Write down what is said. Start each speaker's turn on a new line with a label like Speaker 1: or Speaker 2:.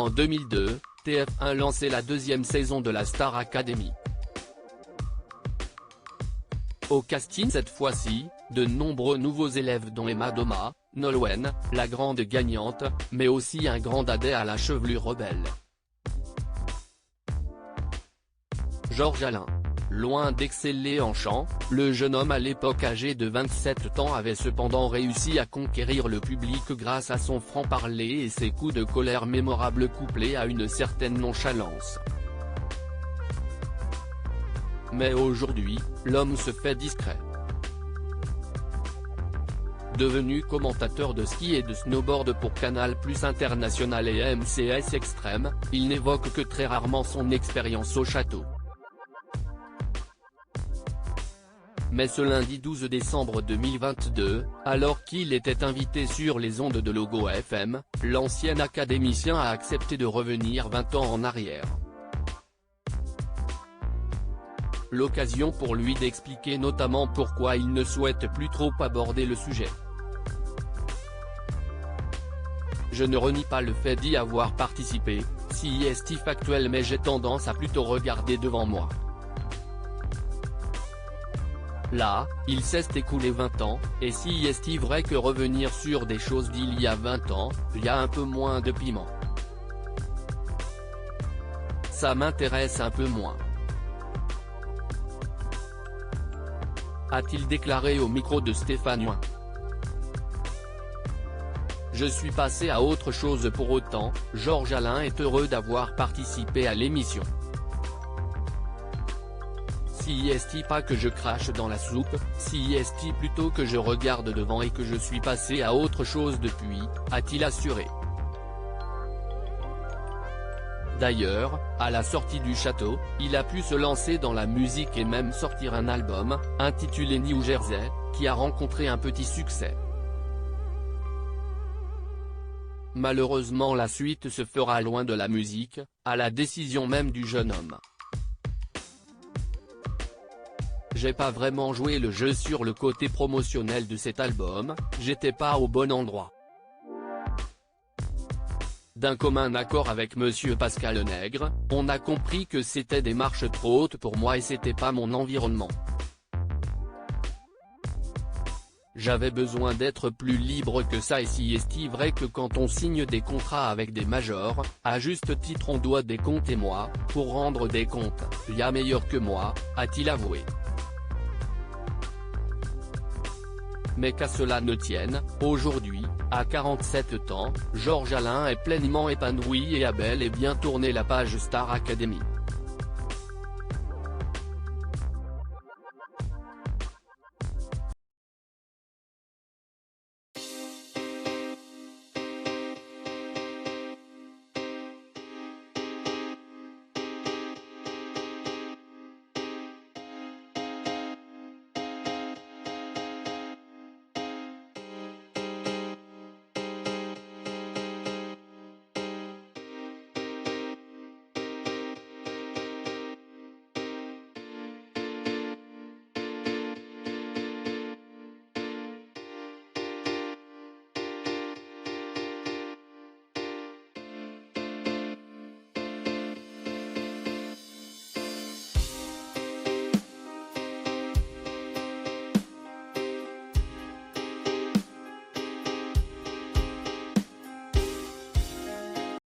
Speaker 1: En 2002, TF1 lançait la deuxième saison de la Star Academy. Au casting cette fois-ci, de nombreux nouveaux élèves dont Emma Doma, Nolwenn, la grande gagnante, mais aussi un grand dadais à la chevelure rebelle. Georges Alain. Loin d'exceller en chant, le jeune homme à l'époque âgé de 27 ans avait cependant réussi à conquérir le public grâce à son franc-parler et ses coups de colère mémorables couplés à une certaine nonchalance. Mais aujourd'hui, l'homme se fait discret. Devenu commentateur de ski et de snowboard pour Canal+ International et MCS Extrême, il n'évoque que très rarement son expérience au château. Mais ce lundi 12 décembre 2022, alors qu'il était invité sur les ondes de Logo FM, l'ancien académicien a accepté de revenir 20 ans en arrière. L'occasion pour lui d'expliquer notamment pourquoi il ne souhaite plus trop aborder le sujet. Je ne renie pas le fait d'y avoir participé, si est factuel, mais j'ai tendance à plutôt regarder devant moi. Là, il s'est écoulé 20 ans, et si est vrai que revenir sur des choses d'il y a 20 ans, il y a un peu moins de piment. Ça m'intéresse un peu moins. A-t-il déclaré au micro de Stéphane Huyn. Je suis passé à autre chose pour autant, Georges Alain est heureux d'avoir participé à l'émission. Si est pas que je crache dans la soupe, si est plutôt que je regarde devant et que je suis passé à autre chose depuis, a-t-il assuré. D'ailleurs, à la sortie du château, il a pu se lancer dans la musique et même sortir un album, intitulé New Jersey, qui a rencontré un petit succès. Malheureusement la suite se fera loin de la musique, à la décision même du jeune homme. J'ai pas vraiment joué le jeu sur le côté promotionnel de cet album, j'étais pas au bon endroit. D'un commun accord avec Monsieur Pascal Nègre, on a compris que c'était des marches trop hautes pour moi et c'était pas mon environnement. J'avais besoin d'être plus libre que ça et si est vrai que quand on signe des contrats avec des majors, à juste titre on doit des comptes et moi, pour rendre des comptes, y a meilleur que moi, a-t-il avoué. Mais qu'à cela ne tienne, aujourd'hui, à 47 ans, Georges Alain est pleinement épanoui et a bel et bien tourné la page Star Academy.